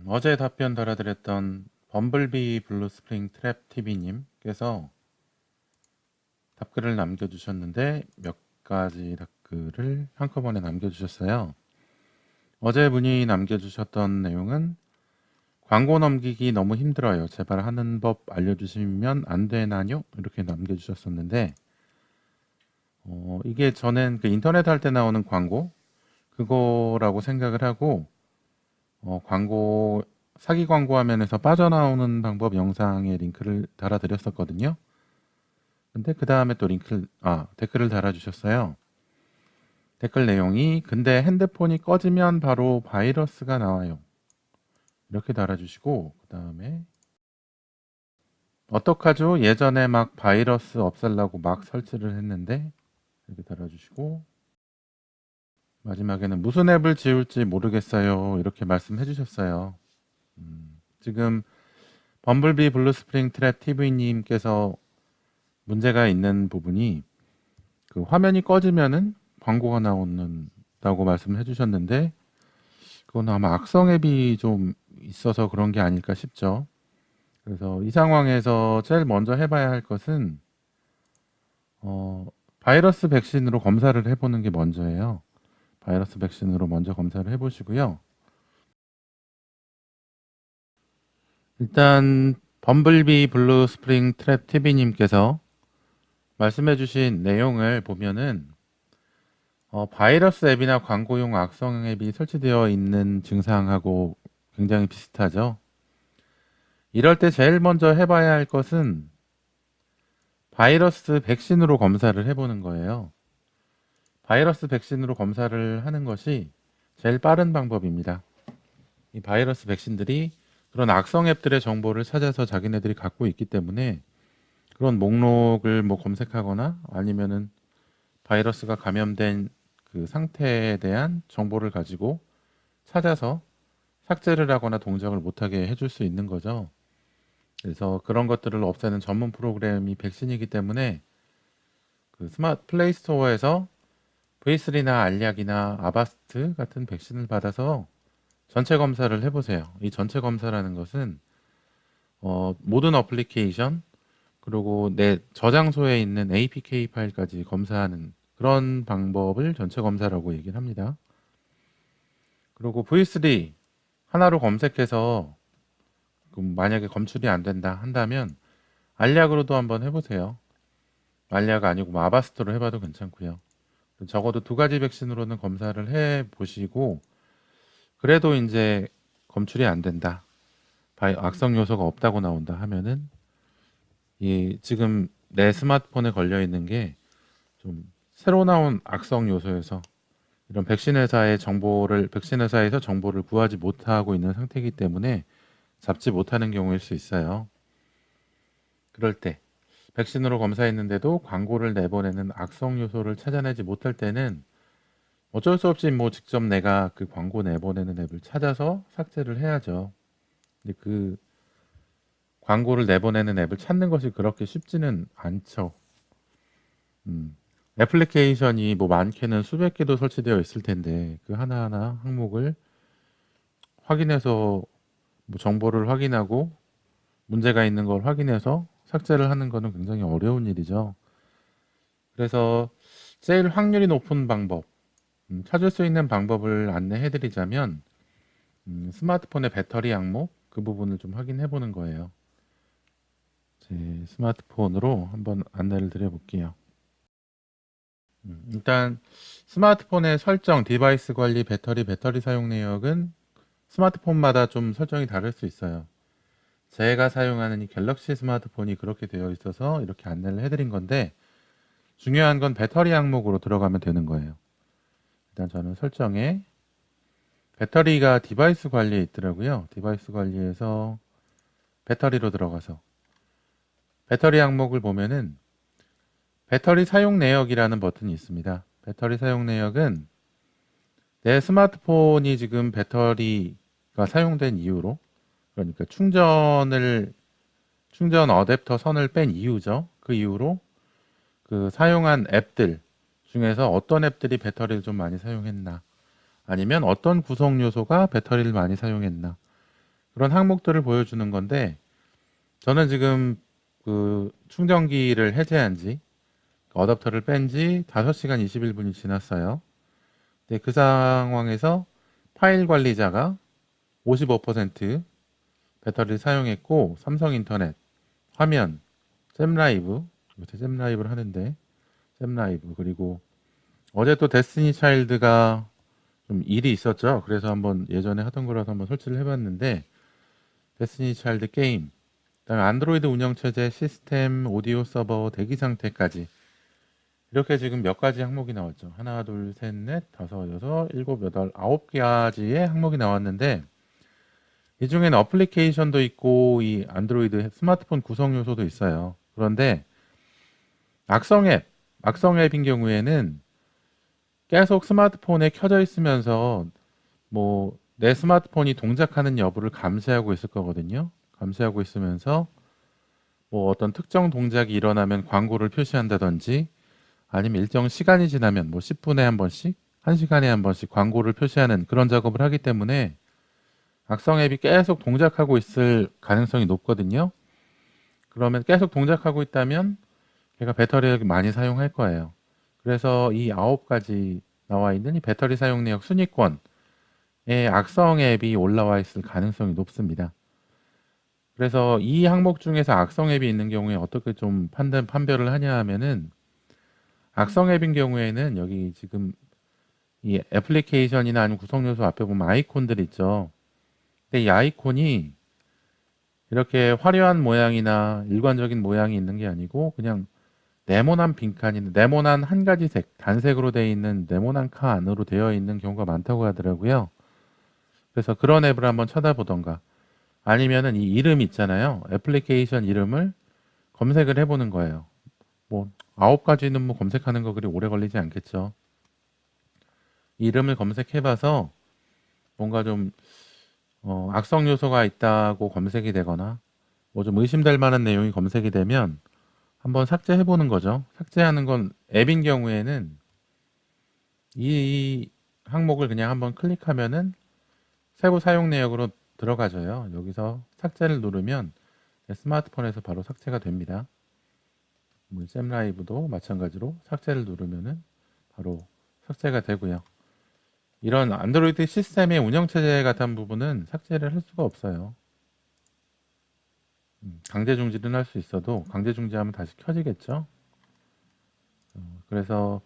어제 답변 달아드렸던 범블비 블루스프링 트랩 TV님께서 답글을 남겨주셨는데 몇 가지 답글을 한꺼번에 남겨주셨어요. 어제 분이 남겨주셨던 내용은 광고 넘기기 너무 힘들어요. 제발 하는 법 알려주시면 안 되나요? 이렇게 남겨주셨었는데 이게 저는 그 인터넷 할 때 나오는 광고 그거라고 생각을 하고 광고 사기 광고 화면에서 빠져나오는 방법 영상에 링크를 달아드렸었거든요. 근데 그 다음에 또 댓글을 달아주셨어요. 댓글 내용이 근데 핸드폰이 꺼지면 바로 바이러스가 나와요. 이렇게 달아주시고 그 다음에 어떡하죠? 예전에 막 바이러스 없애려고 막 설치를 했는데 이렇게 달아주시고 마지막에는 무슨 앱을 지울지 모르겠어요. 이렇게 말씀해 주셨어요. 지금 범블비 블루스프링 트랩 TV님께서 문제가 있는 부분이 그 화면이 꺼지면은 광고가 나온다고 말씀을 해주셨는데 그건 아마 악성 앱이 좀 있어서 그런 게 아닐까 싶죠. 그래서 이 상황에서 제일 먼저 해봐야 할 것은 바이러스 백신으로 검사를 해보는 게 먼저예요. 바이러스 백신으로 먼저 검사를 해보시고요. 일단 범블비 블루 스프링 트랩 TV님께서 말씀해주신 내용을 보면은 바이러스 앱이나 광고용 악성 앱이 설치되어 있는 증상하고 굉장히 비슷하죠. 이럴 때 제일 먼저 해봐야 할 것은 바이러스 백신으로 검사를 해보는 거예요. 바이러스 백신으로 검사를 하는 것이 제일 빠른 방법입니다. 이 바이러스 백신들이 그런 악성 앱들의 정보를 찾아서 자기네들이 갖고 있기 때문에 그런 목록을 뭐 검색하거나 아니면은 바이러스가 감염된 그 상태에 대한 정보를 가지고 찾아서 삭제를 하거나 동작을 못하게 해줄 수 있는 거죠. 그래서 그런 것들을 없애는 전문 프로그램이 백신이기 때문에 그 스마트 플레이 스토어에서 V3나 알약이나 아바스트 같은 백신을 받아서 전체 검사를 해보세요. 이 전체 검사라는 것은 모든 어플리케이션 그리고 내 저장소에 있는 APK 파일까지 검사하는 그런 방법을 전체 검사라고 얘기를 합니다. 그리고 V3 하나로 검색해서 만약에 검출이 안 된다 한다면 알약으로도 한번 해보세요. 알약 아니고 뭐 아바스트로 해봐도 괜찮고요. 적어도 두 가지 백신으로는 검사를 해보시고 그래도 이제 검출이 안 된다. 악성 요소가 없다고 나온다 하면은 이 지금 내 스마트폰에 걸려 있는 게 좀 새로 나온 악성 요소여서 이런 백신 회사에서 정보를 구하지 못하고 있는 상태이기 때문에 잡지 못하는 경우일 수 있어요. 그럴 때 백신으로 검사했는데도 광고를 내보내는 악성 요소를 찾아내지 못할 때는 어쩔 수 없이 뭐 직접 내가 그 광고 내보내는 앱을 찾아서 삭제를 해야죠. 근데 그 광고를 내보내는 앱을 찾는 것이 그렇게 쉽지는 않죠. 애플리케이션이 뭐 많게는 수백 개도 설치되어 있을 텐데 그 하나하나 항목을 확인해서 뭐 정보를 확인하고 문제가 있는 걸 확인해서 삭제를 하는 것은 굉장히 어려운 일이죠. 그래서 제일 확률이 높은 방법, 찾을 수 있는 방법을 안내해 드리자면 스마트폰의 배터리 항목 그 부분을 좀 확인해 보는 거예요. 제 스마트폰으로 한번 안내를 드려 볼게요. 일단 스마트폰의 설정, 디바이스 관리, 배터리 사용 내역은 스마트폰마다 좀 설정이 다를 수 있어요. 제가 사용하는 이 갤럭시 스마트폰이 그렇게 되어 있어서 이렇게 안내를 해드린 건데 중요한 건 배터리 항목으로 들어가면 되는 거예요. 일단 저는 설정에 배터리가 디바이스 관리에 있더라고요. 디바이스 관리에서 배터리로 들어가서 배터리 항목을 보면은 배터리 사용 내역이라는 버튼이 있습니다. 배터리 사용 내역은 내 스마트폰이 지금 배터리가 사용된 이유로 그러니까 충전 어댑터 선을 뺀 이유죠. 그 이후로 그 사용한 앱들 중에서 어떤 앱들이 배터리를 좀 많이 사용했나 아니면 어떤 구성 요소가 배터리를 많이 사용했나 그런 항목들을 보여주는 건데 저는 지금 그 충전기를 해제한 지 어댑터를 뺀 지 5시간 21분이 지났어요. 근데 그 상황에서 파일 관리자가 55% 배터리를 사용했고 삼성 인터넷, 화면, 잼라이브, 요새 잼라이브를 하는데 잼라이브 그리고 어제 또 데스티니 차일드가 좀 일이 있었죠. 그래서 한번 예전에 하던 거라서 한번 설치를 해봤는데 데스티니 차일드 게임, 그다음에 안드로이드 운영체제, 시스템, 오디오 서버, 대기 상태까지 이렇게 지금 몇 가지 항목이 나왔죠. 하나, 둘, 셋, 넷, 다섯, 여섯, 일곱, 여덟, 9가지의 항목이 나왔는데 이 중에는 어플리케이션도 있고 이 안드로이드 스마트폰 구성 요소도 있어요. 그런데 악성 앱인 경우에는 계속 스마트폰에 켜져 있으면서 뭐 내 스마트폰이 동작하는 여부를 감시하고 있을 거거든요. 감시하고 있으면서 뭐 어떤 특정 동작이 일어나면 광고를 표시한다든지 아니면 일정 시간이 지나면 뭐 10분에 한 번씩, 1시간에 한 번씩 광고를 표시하는 그런 작업을 하기 때문에 악성 앱이 계속 동작하고 있을 가능성이 높거든요. 그러면 계속 동작하고 있다면 걔가 배터리를 많이 사용할 거예요. 그래서 이 9가지 나와 있는 이 배터리 사용 내역 순위권에 악성 앱이 올라와 있을 가능성이 높습니다. 그래서 이 항목 중에서 악성 앱이 있는 경우에 어떻게 좀 판별을 하냐 하면은 악성 앱인 경우에는 여기 지금 이 애플리케이션이나 아니면 구성 요소 앞에 보면 아이콘들 있죠. 근데 이 아이콘이 이렇게 화려한 모양이나 일관적인 모양이 있는 게 아니고 그냥 네모난 빈칸이 네모난 한 가지 색, 단색으로 되어 있는 네모난 칸으로 되어 있는 경우가 많다고 하더라고요. 그래서 그런 앱을 한번 쳐다보던가 아니면은 이 이름 있잖아요. 애플리케이션 이름을 검색을 해보는 거예요. 뭐 9가지는 뭐 검색하는 거 그리 오래 걸리지 않겠죠. 이름을 검색해봐서 뭔가 좀 악성 요소가 있다고 검색이 되거나 뭐 좀 의심될 만한 내용이 검색이 되면 한번 삭제해 보는 거죠. 삭제하는 건 앱인 경우에는 이 항목을 그냥 한번 클릭하면은 세부 사용 내역으로 들어가져요. 여기서 삭제를 누르면 스마트폰에서 바로 삭제가 됩니다. 뭐 잼라이브도 마찬가지로 삭제를 누르면은 바로 삭제가 되고요. 이런 안드로이드 시스템의 운영체제 같은 부분은 삭제를 할 수가 없어요. 강제 중지는 할 수 있어도 강제 중지하면 다시 켜지겠죠. 그래서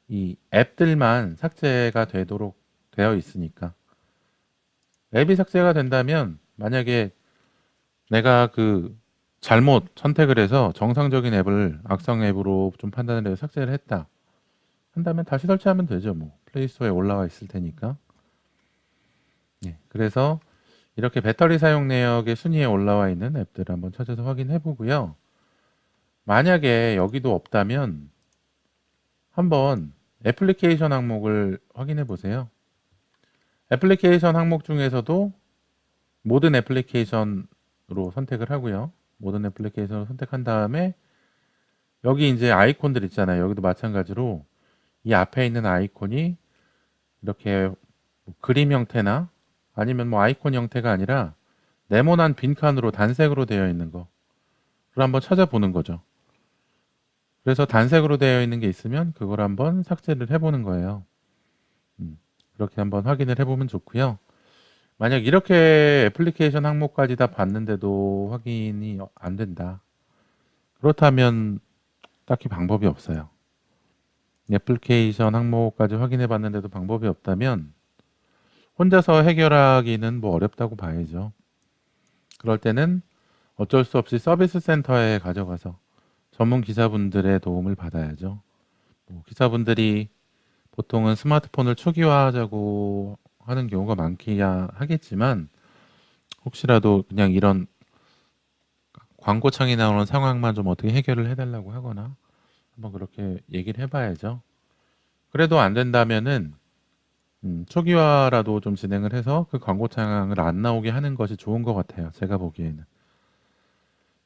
이 앱들만 삭제가 되도록 되어 있으니까 앱이 삭제가 된다면 만약에 내가 그 잘못 선택을 해서 정상적인 앱을 악성 앱으로 좀 판단을 해서 삭제를 했다 한다면 다시 설치하면 되죠. 뭐 플레이스토어에 올라와 있을 테니까. 그래서 이렇게 배터리 사용 내역의 순위에 올라와 있는 앱들을 한번 찾아서 확인해 보고요. 만약에 여기도 없다면 한번 애플리케이션 항목을 확인해 보세요. 애플리케이션 항목 중에서도 모든 애플리케이션으로 선택을 하고요. 모든 애플리케이션을 선택한 다음에 여기 이제 아이콘들 있잖아요. 여기도 마찬가지로 이 앞에 있는 아이콘이 이렇게 뭐 그림 형태나 아니면 뭐 아이콘 형태가 아니라 네모난 빈칸으로 단색으로 되어 있는 거를 한번 찾아보는 거죠. 그래서 단색으로 되어 있는 게 있으면 그걸 한번 삭제를 해보는 거예요. 그렇게 한번 확인을 해보면 좋고요. 만약 이렇게 애플리케이션 항목까지 다 봤는데도 확인이 안 된다. 그렇다면 딱히 방법이 없어요. 애플리케이션 항목까지 확인해 봤는데도 방법이 없다면 혼자서 해결하기는 뭐 어렵다고 봐야죠. 그럴 때는 어쩔 수 없이 서비스 센터에 가져가서 전문 기사분들의 도움을 받아야죠. 뭐 기사분들이 보통은 스마트폰을 초기화하자고 하는 경우가 많기야 하겠지만 혹시라도 그냥 이런 광고창이 나오는 상황만 좀 어떻게 해결을 해달라고 하거나 한번 그렇게 얘기를 해봐야죠. 그래도 안 된다면은 초기화라도 좀 진행을 해서 그 광고창을 안 나오게 하는 것이 좋은 것 같아요. 제가 보기에는.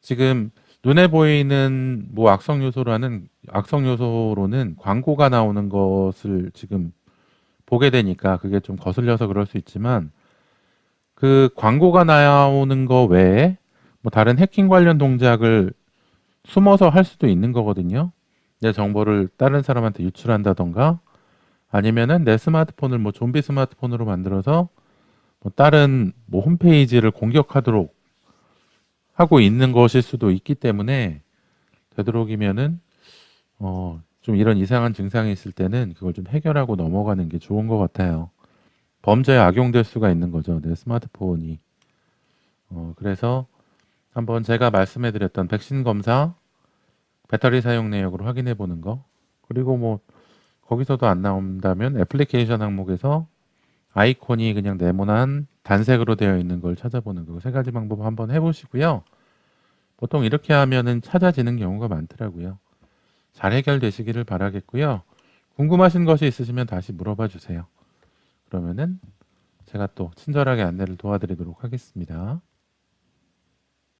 지금 눈에 보이는 뭐 악성 요소로는 광고가 나오는 것을 지금 보게 되니까 그게 좀 거슬려서 그럴 수 있지만 그 광고가 나오는 거 외에 뭐 다른 해킹 관련 동작을 숨어서 할 수도 있는 거거든요. 내 정보를 다른 사람한테 유출한다던가 아니면은 내 스마트폰을 뭐 좀비 스마트폰으로 만들어서 뭐 다른 뭐 홈페이지를 공격하도록 하고 있는 것일 수도 있기 때문에 되도록이면은 좀 이런 이상한 증상이 있을 때는 그걸 좀 해결하고 넘어가는 게 좋은 것 같아요. 범죄에 악용될 수가 있는 거죠. 내 스마트폰이. 그래서 한번 제가 말씀해드렸던 백신 검사, 배터리 사용 내역으로 확인해 보는 거. 그리고 뭐 거기서도 안 나온다면 애플리케이션 항목에서 아이콘이 그냥 네모난 단색으로 되어 있는 걸 찾아보는 거. 세 가지 방법 한번 해보시고요. 보통 이렇게 하면은 찾아지는 경우가 많더라고요. 잘 해결되시기를 바라겠고요. 궁금하신 것이 있으시면 다시 물어봐 주세요. 그러면은 제가 또 친절하게 안내를 도와드리도록 하겠습니다.